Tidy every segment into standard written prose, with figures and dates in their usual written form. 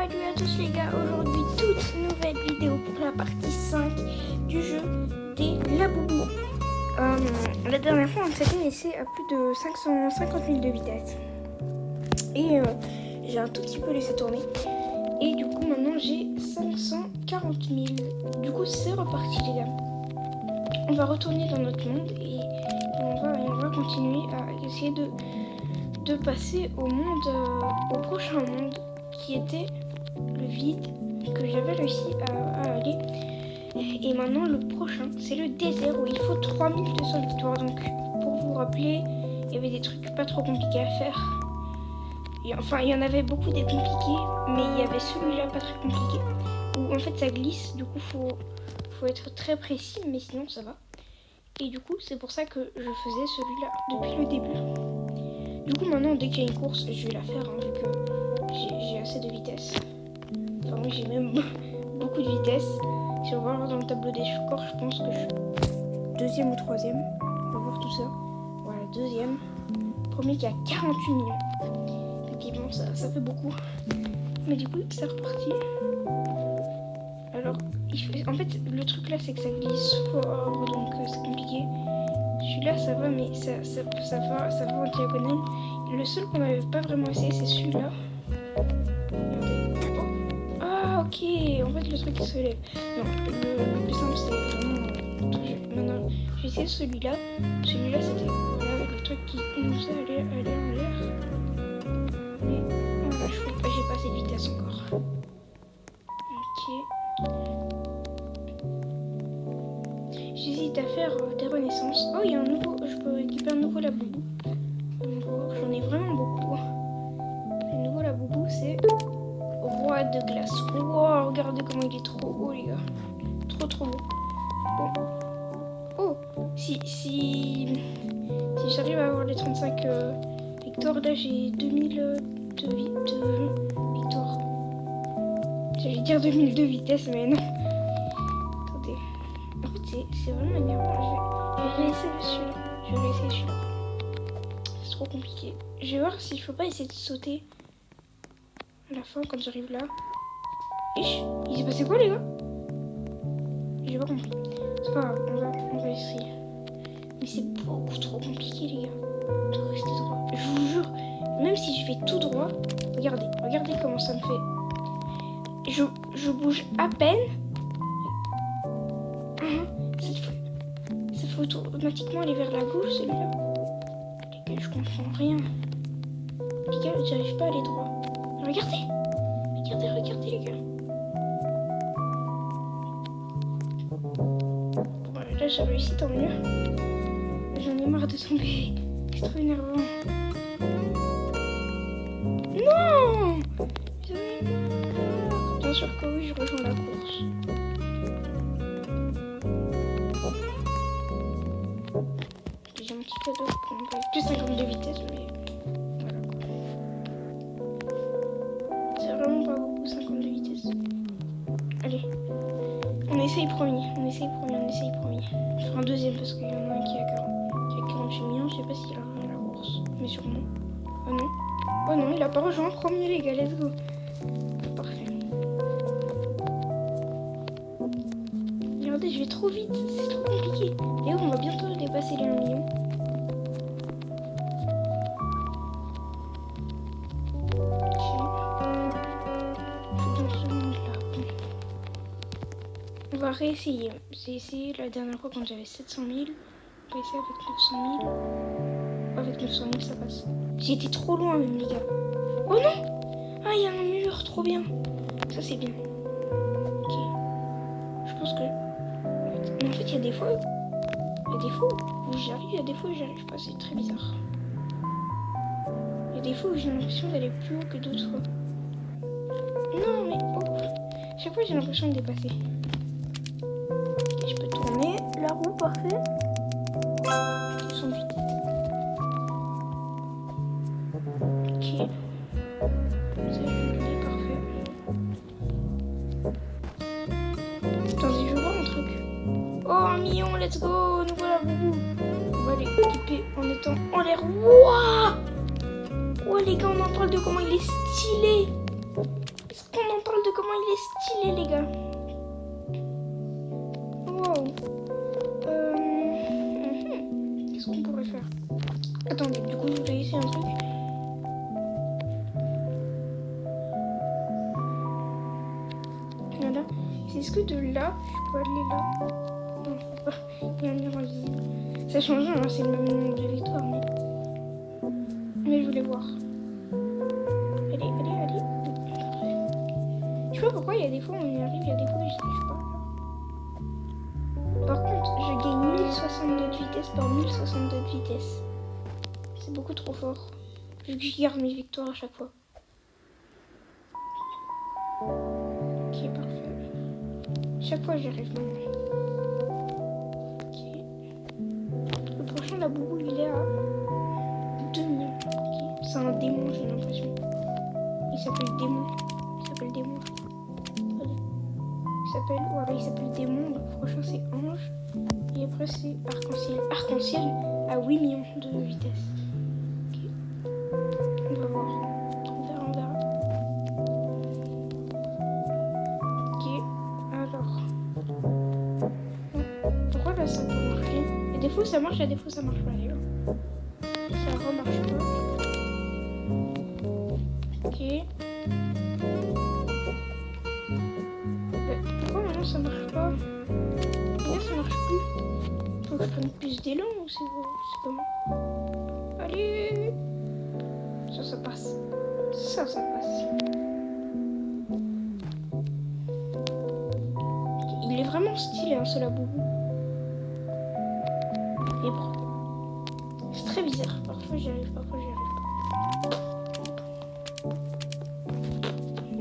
Salut à tous les gars, aujourd'hui toute nouvelle vidéo pour la partie 5 du jeu des Labubu. La dernière fois on s'était laissé à plus de 550 000 de vitesse et j'ai un tout petit peu laissé tourner et du coup maintenant j'ai 540 000. Du coup c'est reparti les gars. On va retourner dans notre monde et on va continuer à essayer de passer au monde, au prochain monde qui était le vide que j'avais réussi à aller. Et maintenant le prochain c'est le désert où il faut 3200 victoires. Donc pour vous rappeler, il y avait des trucs pas trop compliqués à faire. Enfin il y en avait beaucoup des compliqués, mais il y avait celui-là pas très compliqué où en fait ça glisse, du coup faut être très précis, mais sinon ça va. Et du coup c'est pour ça que je faisais celui-là depuis le début. Du coup maintenant dès qu'il y a une course je vais la faire vu que j'ai assez de vitesse. Enfin oui j'ai même beaucoup de vitesse. Si on va voir dans le tableau des scores, je pense que je suis deuxième ou troisième. On va voir tout ça. Voilà, deuxième. Premier qui a 48 millions. Effectivement ça fait beaucoup. Mais du coup c'est reparti. Alors en fait le truc là c'est que ça glisse fort, donc c'est compliqué. Celui-là ça va, mais ça va en diagonale. Le seul qu'on n'avait pas vraiment essayé c'est celui-là. Regardez. Oh. Ah ok, en fait le truc se lève. Non, le plus simple c'est vraiment maintenant je vais essayer celui-là. Celui-là c'était le truc qui nous a allé en l'air. Mais voilà, je crois pas, j'ai pas assez de vitesse encore. Ok. J'hésite à faire des renaissances. Oh, il y a un nouveau. Je peux équiper un nouveau Labubu. J'en ai vraiment beaucoup. Le nouveau Labubu, c'est Roi de glace. Wow, regardez comment il est trop haut, les gars. Trop beau. Bon. Oh, si j'arrive à avoir les 35 victoires, là j'ai 2000 de victoires. J'allais dire 2000 de vitesse, mais non. Attendez. En fait, c'est vraiment énervant. Je vais réessayer celui-là. C'est trop compliqué. Je vais voir s'il faut pas essayer de sauter à la fin quand j'arrive là. Il s'est passé quoi, les gars? J'ai pas compris. C'est pas grave, on va essayer. Mais c'est beaucoup trop compliqué, les gars. De rester droit. Je vous jure, même si je fais tout droit, regardez comment ça me fait. Je bouge à peine. Ça fait automatiquement aller vers la gauche, celui-là. Les gars, je comprends rien. Les gars, j'arrive pas à aller droit. Regardez, les gars. Voilà, là j'ai réussi, tant mieux. J'en ai marre de tomber. C'est trop énervant. Non! J'en ai marre. Bien sûr que oui, je rejoins la course. J'ai un petit cadeau pour me faire plus 50 de vitesse, mais voilà. C'est vraiment pas beaucoup 50 de vitesse. Allez, on essaye premier. Je ferai un deuxième parce qu'il y en a un qui a 48 millions. Je sais pas s'il a rejoint la course, mais sûrement. Oh non, il a pas rejoint premier, les gars, let's go. Parfait. Regardez, je vais trop vite, c'est trop compliqué. Et on va bientôt dépasser les 1 million. On va réessayer. J'ai essayé la dernière fois quand j'avais 700 000. On va essayer avec 900 000. Avec 900 000 ça passe. J'ai été trop loin même, les gars. Oh non! Ah, il y a un mur, trop bien. Ça c'est bien. Ok. Je pense que... Mais en fait il y a des fois où j'y arrive, il y a des fois où j'y arrive pas. C'est très bizarre. Il y a des fois où j'ai l'impression d'aller plus haut que d'autres fois. Non mais... Oh. Chaque fois j'ai l'impression de dépasser. Je peux tourner la roue, parfait. Sans vitesse. Ok. Ça, je l'ai, parfait. Attendez, je veux voir un truc. Oh, 1 million, let's go. Nous voilà, boubou. On va l'équiper en étant en l'air. Wouah! Oh, les gars, on en parle de comment il est stylé. Est-ce qu'on en est stylé, les gars. Wow. Qu'est-ce qu'on pourrait faire? Attendez, du coup, je voulais essayer un truc. Voilà. Est-ce que de là, je peux aller là? Non, je peux pas. Il y a un mur invisible. Ça change, hein, c'est le même nombre de victoires, mais je voulais voir. Allez. Parfait. Je sais pas pourquoi il y a des fois on y arrive, il y a des fois j'y arrive pas. Par contre, je gagne 1062 de vitesse par 1062 de vitesse. C'est beaucoup trop fort. Vu que je garde mes victoires à chaque fois. Ok, parfait. Chaque fois j'y arrive maintenant. Ok. Le prochain, la boubou, il est à 2000. Ok. C'est un démon, j'ai l'impression. Il s'appelle démon. Il s'appelle démon. Le prochain, c'est ange. Et après, c'est arc-en-ciel. Arc-en-ciel à 8 millions de vitesse. Ok. On va voir. On verra. Ok. Alors. Pourquoi là, ça peut marcher? Il y a des fois, ça marche, il y a des fois, ça marche pas, les gars. Ça remarche pas. Ok. Pourquoi maintenant ça marche pas? Pourquoi ça marche plus? Faut que je prenne plus d'élan ou c'est comment? Allez! Ça passe. Ça passe. Il est vraiment stylé, hein, ce laboubou. Il est propre. C'est très bizarre. Parfois j'y arrive pas.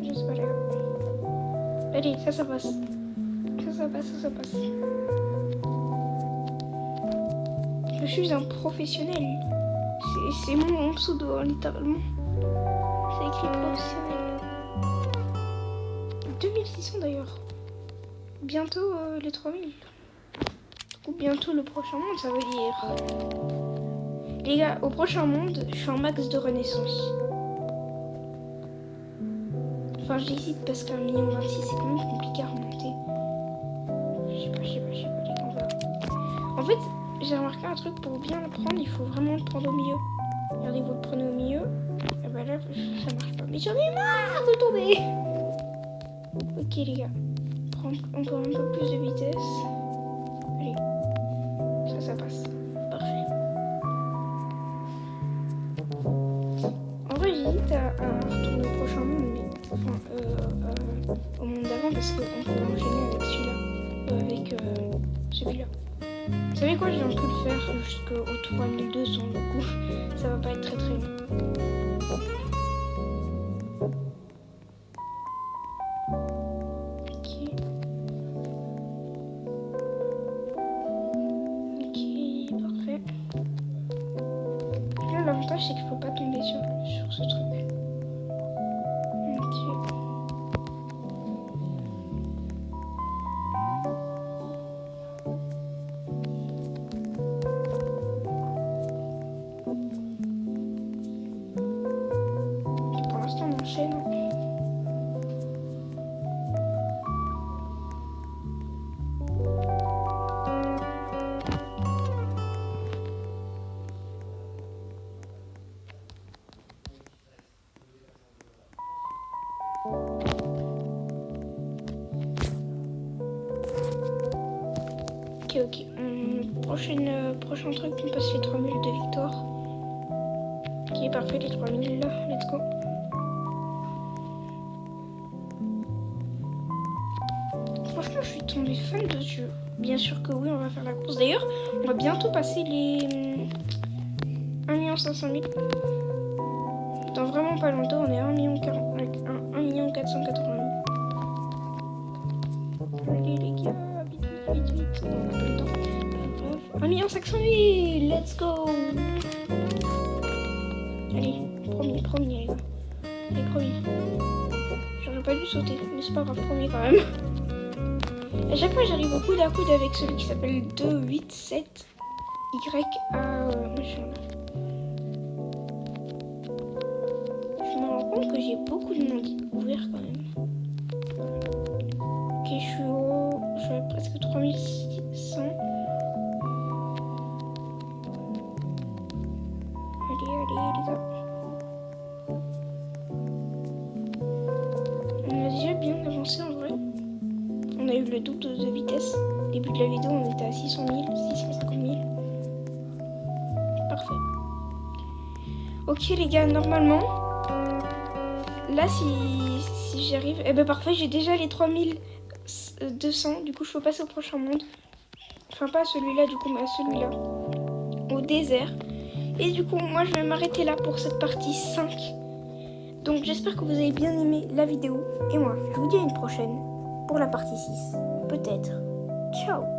Je sais pas, les gars. Allez, ça passe. Ça passe. Je suis un professionnel. C'est mon pseudo, hein, littéralement. C'est écrit professionnel. 2600 d'ailleurs. Bientôt les 3000. Ou bientôt le prochain monde, ça veut dire. Les gars, au prochain monde, je suis en max de renaissance. Enfin, j'hésite parce qu'un 1,26 million, c'est quand même compliqué à remonter. Je sais pas, les gars, on verra. En fait, j'ai remarqué un truc, pour bien le prendre, il faut vraiment le prendre au milieu. Regardez, vous le prenez au milieu, et bah là, ça marche pas. Mais j'en ai marre de tomber. Ok, les gars, prendre encore un peu plus de vitesse. Allez, ça passe. Parfait. En vrai, j'hésite à retourner au prochain monde, mais enfin, au monde d'avant, parce qu'on peut enchaîner avec celui-là, avec celui-là. Vous savez quoi, j'ai envie de le faire jusqu'au 3200, du coup, ça va pas être très long. Ok, parfait. Là, l'avantage, c'est qu'il faut pas tomber sur ce truc. Ok. Prochain truc, on passe les 3000 de victoire. Ok, parfait, les 3000 là, let's go. Franchement, je suis tombée fan de ce jeu. Bien sûr que oui, on va faire la course. D'ailleurs, on va bientôt passer les 1 500 000. Dans vraiment pas longtemps, on est à 1 480 000. Allez les gars, vite. On a pas le temps. 1 500 000, let's go. Allez, premier les gars. Allez, premier. J'aurais pas dû sauter, mais c'est pas grave, premier quand même. À chaque fois, j'arrive au coude à coude avec celui qui s'appelle 287 YA machin là. Je me rends compte que j'ai beaucoup de monde ouvert quand même. le double de vitesse. Début de la vidéo, on était à 600 000, 650 000. Parfait. Ok les gars, normalement, là si j'y arrive, eh ben parfait, j'ai déjà les 3200. Du coup, je peux passer au prochain monde. Enfin, pas à celui-là du coup, mais à celui-là. Au désert. Et du coup, moi, je vais m'arrêter là pour cette partie 5. Donc, j'espère que vous avez bien aimé la vidéo. Et moi, je vous dis à une prochaine pour la partie 6. Peut-être. Ciao!